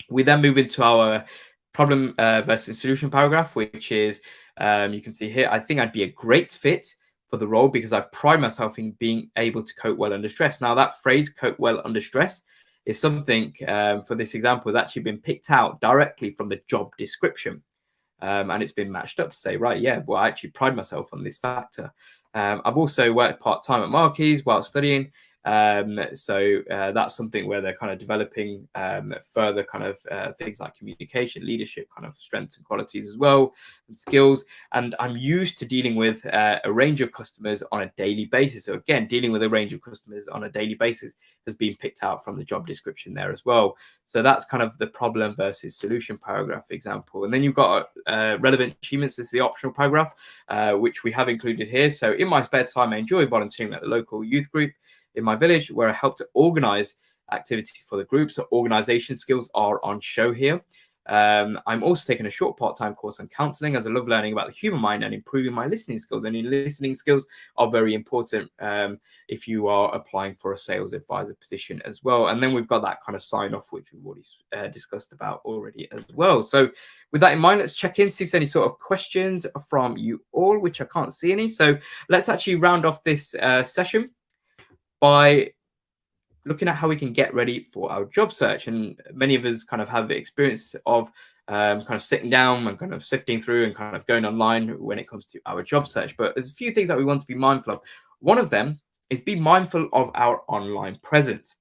We then move into our problem versus solution paragraph, which is, you can see here, I think I'd be a great fit for the role because I pride myself in being able to cope well under stress. Now, that phrase, cope well under stress, is something for this example has actually been picked out directly from the job description. And it's been matched up to say, right, yeah, well, I actually pride myself on this factor. I've also worked part-time at Marquis while studying. So that's something where they're kind of developing further kind of things like communication, leadership, kind of strengths and qualities as well, and skills. And I'm used to dealing with a range of customers on a daily basis. So again, dealing with a range of customers on a daily basis has been picked out from the job description there as well. So that's kind of the problem versus solution paragraph example. And then you've got relevant achievements. This is the optional paragraph, which we have included here. So in my spare time, I enjoy volunteering at the local youth group in my village, where I help to organize activities for the group. So organization skills are on show here. I'm also taking a short part-time course on counseling, as I love learning about the human mind and improving my listening skills. And listening skills are very important if you are applying for a sales advisor position as well. And then we've got that kind of sign off, which we've already discussed about already as well. So with that in mind, let's check in, see if there's any sort of questions from you all, which I can't see any. So let's actually round off this session by looking at how we can get ready for our job search. And many of us kind of have the experience of kind of sitting down and kind of sifting through and kind of going online when it comes to our job search. But there's a few things that we want to be mindful of. One of them is be mindful of our online presence,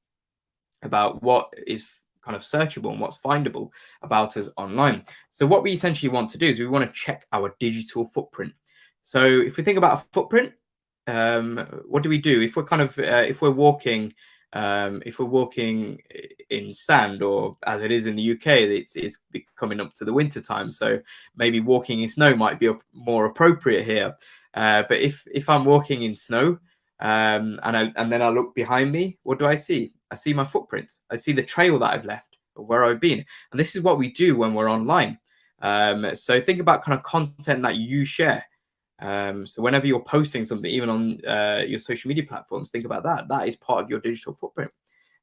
about what is kind of searchable and what's findable about us online. So what we essentially want to do is we want to check our digital footprint. So if we think about a footprint, what do we do if we're kind of if we're walking in sand, or as it is in the UK, it's coming up to the winter time, so maybe walking in snow might be more appropriate here. But if I'm walking in snow and then I look behind me, what do I see? I see my footprints. I see the trail that I've left or where I've been. And this is what we do when we're online. So think about kind of content that you share. So whenever you're posting something, even on your social media platforms, think about that. That is part of your digital footprint.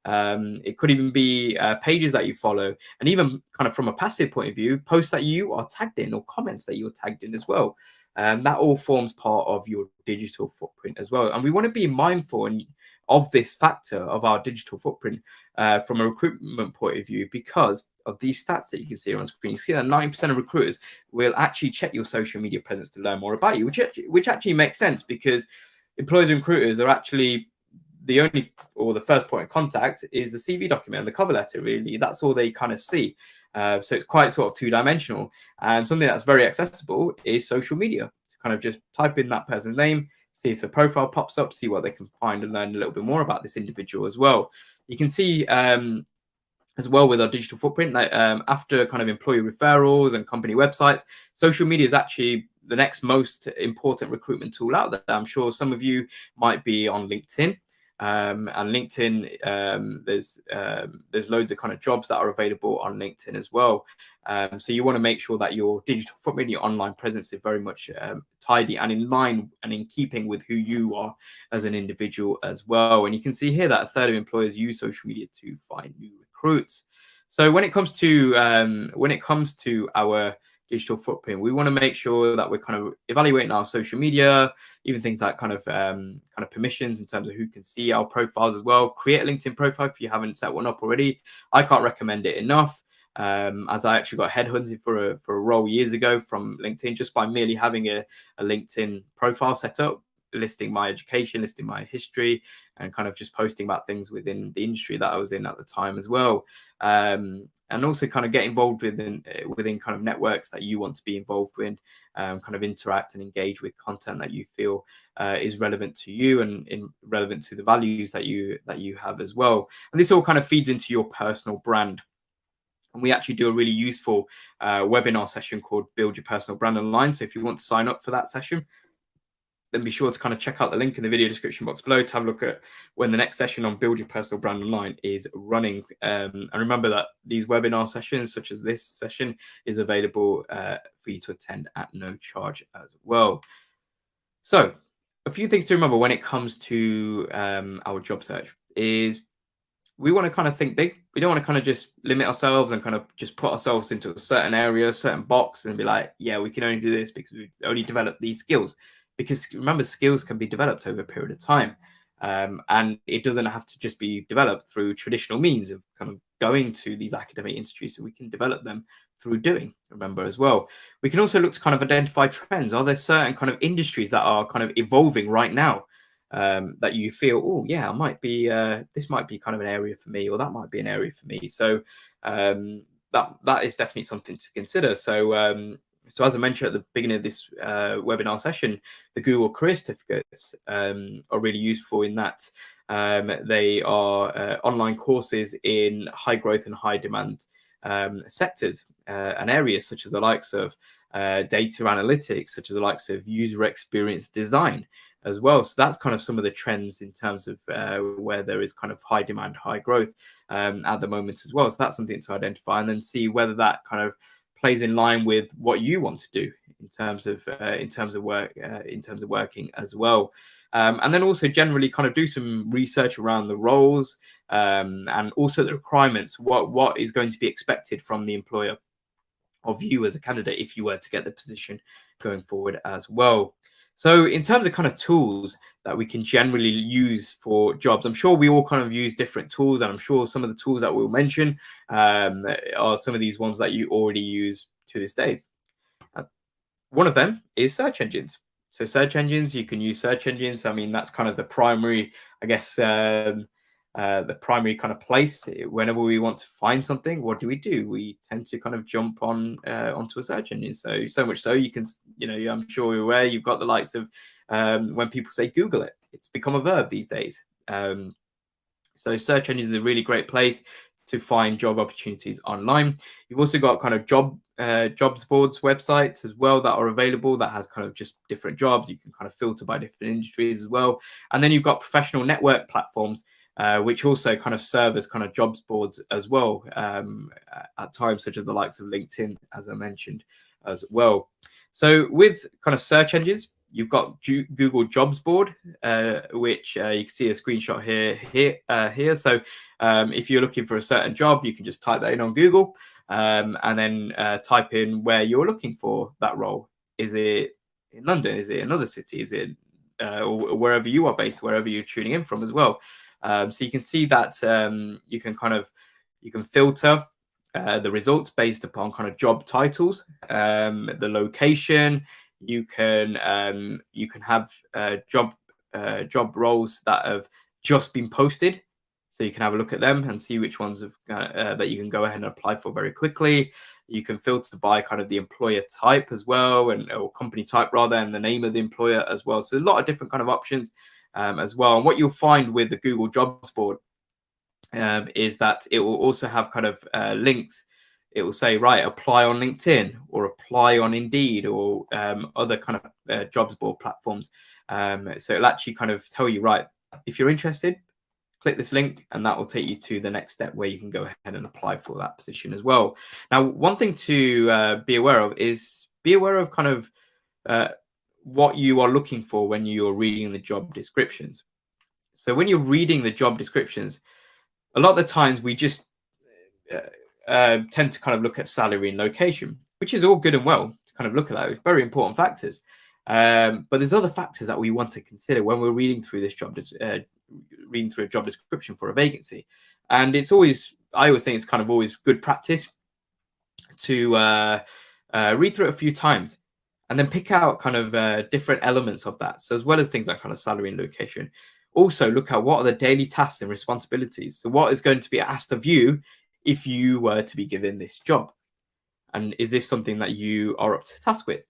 It could even be pages that you follow, and even kind of from a passive point of view, posts that you are tagged in or comments that you're tagged in as well. That all forms part of your digital footprint as well. And we want to be mindful of this factor of our digital footprint from a recruitment point of view, because of these stats that you can see on screen. You see that 9% of recruiters will actually check your social media presence to learn more about you, which actually makes sense, because employers and recruiters are actually the only, or the first point of contact is the CV document and the cover letter. Really, that's all they kind of see. So it's quite sort of two-dimensional. And something that's very accessible is social media. Kind of just type in that person's name, see if the profile pops up, see what they can find, and learn a little bit more about this individual as well. You can see as well with our digital footprint, that after kind of employee referrals and company websites, social media is actually the next most important recruitment tool out there. I'm sure some of you might be on LinkedIn. And LinkedIn, there's loads of kind of jobs that are available on LinkedIn as well. So you want to make sure that your digital footprint, your online presence is very much tidy and in line and in keeping with who you are as an individual as well. And you can see here that a third of employers use social media to find new recruits. So when it comes to our digital footprint, we want to make sure that we're kind of evaluating our social media, even things like kind of permissions in terms of who can see our profiles as well. Create a LinkedIn profile if you haven't set one up already. I can't recommend it enough. As I actually got headhunted for a role years ago from LinkedIn just by merely having a LinkedIn profile set up, listing my education, listing my history, and kind of just posting about things within the industry that I was in at the time as well. And also kind of get involved within kind of networks that you want to be involved in, kind of interact and engage with content that you feel is relevant to you and relevant to the values that you have as well. And this all kind of feeds into your personal brand. And we actually do a really useful webinar session called Build Your Personal Brand Online. So if you want to sign up for that session, then be sure to kind of check out the link in the video description box below to have a look at when the next session on Build Your Personal Brand Online is running. And remember that these webinar sessions, such as this session, is available for you to attend at no charge as well. So a few things to remember when it comes to our job search is we want to kind of think big. We don't want to kind of just limit ourselves and kind of just put ourselves into a certain area, a certain box and be like, yeah, we can only do this because we only developed these skills. Because remember, skills can be developed over a period of time. And it doesn't have to just be developed through traditional means of kind of going to these academic institutes. So we can develop them through doing, remember, as well. We can also look to kind of identify trends. Are there certain kind of industries that are kind of evolving right now? That you feel, oh yeah, I might be this might be kind of an area for me, or that might be an area for me. So that is definitely something to consider. So so as I mentioned at the beginning of this webinar session, the Google Career Certificates are really useful in that they are online courses in high growth and high demand sectors and areas, such as the likes of data analytics, such as the likes of user experience design as well. So that's kind of some of the trends in terms of where there is kind of high demand, high growth at the moment as well. So that's something to identify and then see whether that kind of plays in line with what you want to do in terms of work, in terms of working as well. And then also generally kind of do some research around the roles and also the requirements. What is going to be expected from the employer of you as a candidate if you were to get the position going forward as well. So in terms of kind of tools that we can generally use for jobs, I'm sure we all kind of use different tools, and I'm sure some of the tools that we'll mention are some of these ones that you already use to this day. One of them is search engines. So search engines, you can use search engines. I mean, that's kind of the primary, I guess, the primary kind of place. Whenever we want to find something, what do? We tend to kind of jump on onto a search engine. So much so you can, I'm sure you're aware, you've got the likes of when people say Google it. It's become a verb these days. So search engines is a really great place to find job opportunities online. You've also got kind of jobs boards websites as well that are available that has kind of just different jobs. You can kind of filter by different industries as well. And then you've got professional network platforms which also kind of serve as kind of jobs boards as well at times, such as the likes of LinkedIn, as I mentioned as well. So with kind of search engines, you've got Google Jobs Board, which you can see a screenshot here. So if you're looking for a certain job, you can just type that in on Google and then type in where you're looking for that role. Is it in London? Is it another city? Is it or wherever you are based, wherever you're tuning in from as well? So you can see that you can filter the results based upon kind of job titles, the location. You can have job roles that have just been posted, so you can have a look at them and see which ones have that you can go ahead and apply for very quickly. You can filter by kind of the employer type as well, or company type rather, and the name of the employer as well. So there's a lot of different kind of options as well. And what you'll find with the Google Jobs Board is that it will also have kind of links. It will say, right, apply on LinkedIn or apply on Indeed or other kind of jobs board platforms. So it'll actually kind of tell you, right, if you're interested, click this link and that will take you to the next step where you can go ahead and apply for that position as well. Now, one thing to be aware of is be aware of kind of what you are looking for when you're reading the job descriptions. So when you're reading the job descriptions, a lot of the times we just tend to kind of look at salary and location, which is all good and well to kind of look at that. It's very important factors. But there's other factors that we want to consider when we're reading through this reading through a job description for a vacancy. And I always think it's kind of always good practice to read through it a few times and then pick out kind of different elements of that. So as well as things like kind of salary and location, also look at what are the daily tasks and responsibilities. So what is going to be asked of you if you were to be given this job? And is this something that you are up to task with?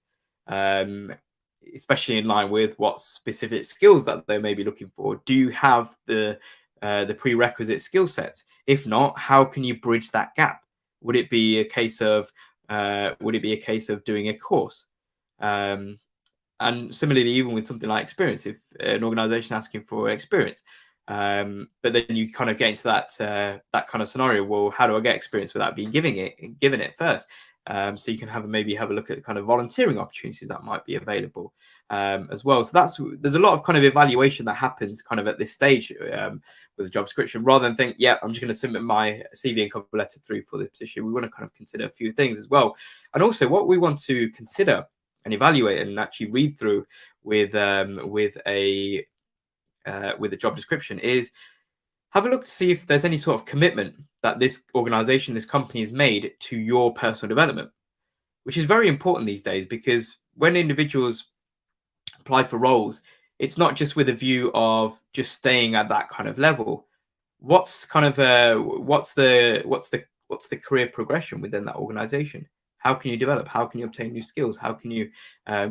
Especially in line with what specific skills that they may be looking for. Do you have the prerequisite skill sets? If not, how can you bridge that gap? Would it be a case of doing a course? And similarly, even with something like experience, if an organization asking for experience, but then you kind of get into that kind of scenario. Well, how do I get experience without being given it first? So you can maybe have a look at kind of volunteering opportunities that might be available as well. So there's a lot of kind of evaluation that happens kind of at this stage with the job description, rather than think, yeah, I'm just going to submit my CV and cover letter through for this position. We want to kind of consider a few things as well. And also what we want to consider and evaluate and actually read through with a job description is have a look to see if there's any sort of commitment that this organization, this company has made to your personal development, which is very important these days, because when individuals apply for roles, it's not just with a view of just staying at that kind of level. What's the career progression within that organization? How can you develop? How can you obtain new skills? How can you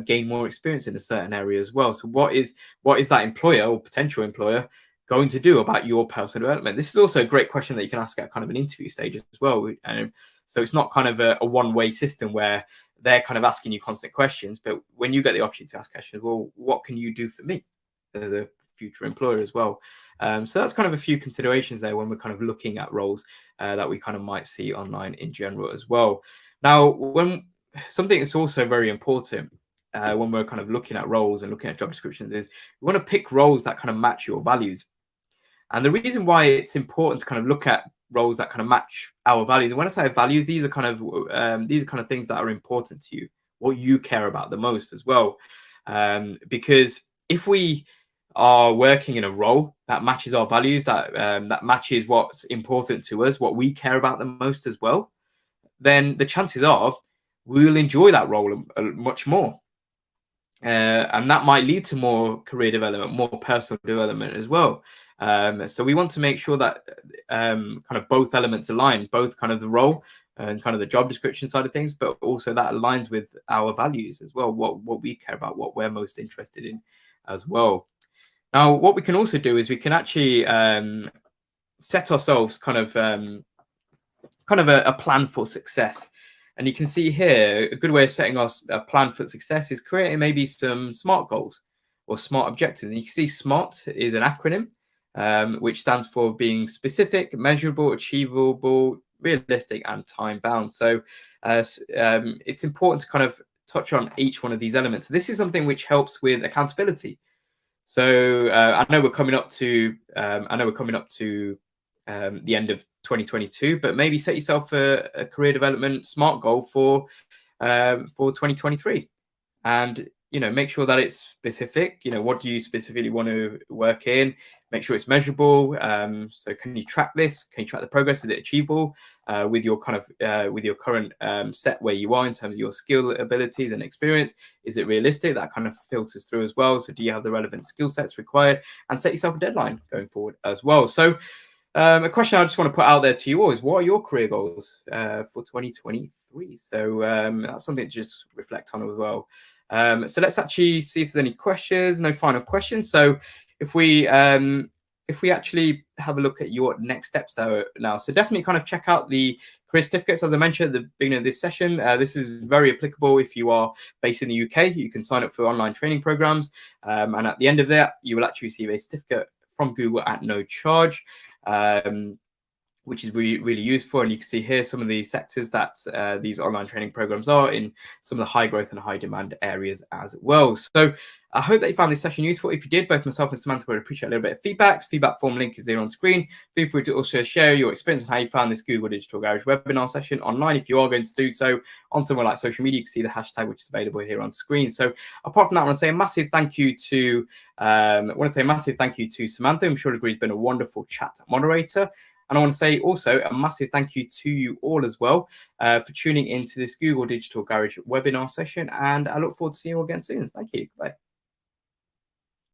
gain more experience in a certain area as well? So what is that employer or potential employer going to do about your personal development? This is also a great question that you can ask at kind of an interview stage as well. And so it's not kind of a one-way system where they're kind of asking you constant questions, but when you get the opportunity to ask questions, well, what can you do for me as a future employer as well? So that's kind of a few considerations there when we're kind of looking at roles that we kind of might see online in general as well. Now, when something that's also very important when we're kind of looking at roles and looking at job descriptions is we want to pick roles that kind of match your values. And the reason why it's important to kind of look at roles that kind of match our values, and when I say values, these are kind of things that are important to you, what you care about the most as well. Because if we are working in a role that matches our values, that matches what's important to us, what we care about the most as well, then the chances are we will enjoy that role much more. And that might lead to more career development, more personal development as well. So we want to make sure that kind of both elements align, both kind of the role and kind of the job description side of things, but also that aligns with our values as well, what we care about, what we're most interested in as well. Now, what we can also do is we can actually set ourselves kind of a plan for success. And you can see here, a good way of setting us a plan for success is creating maybe some SMART goals or SMART objectives. And you can see SMART is an acronym, which stands for being specific, measurable, achievable, realistic, and time-bound. So it's important to kind of touch on each one of these elements. So this is something which helps with accountability. So I know we're coming up to the end of 2022, but maybe set yourself a career development SMART goal for 2023, and make sure that it's specific. What do you specifically want to work in? Make sure it's measurable. So can you track this? Can you track the progress? Is it achievable with your current set where you are in terms of your skill abilities and experience? Is it realistic? That kind of filters through as well. So do you have the relevant skill sets required? And set yourself a deadline going forward as well. So a question I just want to put out there to you all is, what are your career goals for 2023? So that's something to just reflect on as well. So let's actually see if there's any questions. No final questions. So if we actually have a look at your next steps now, so definitely kind of check out the career certificates, as I mentioned at the beginning of this session. This is very applicable if you are based in the UK. You can sign up for online training programs, and at the end of that, you will actually receive a certificate from Google at no charge. Which is really, really useful. And you can see here some of the sectors that these online training programs are in, some of the high growth and high demand areas as well. So I hope that you found this session useful. If you did, both myself and Samantha would appreciate a little bit of feedback. Feedback form link is there on screen. Feel free to also share your experience and how you found this Google Digital Garage webinar session online. If you are going to do so on somewhere like social media, you can see the hashtag which is available here on screen. So apart from that, I want to say a massive thank you to Samantha. I'm sure Agree's been a wonderful chat moderator. And I want to say also a massive thank you to you all as well for tuning into this Google Digital Garage webinar session. And I look forward to seeing you all again soon. Thank you. Bye.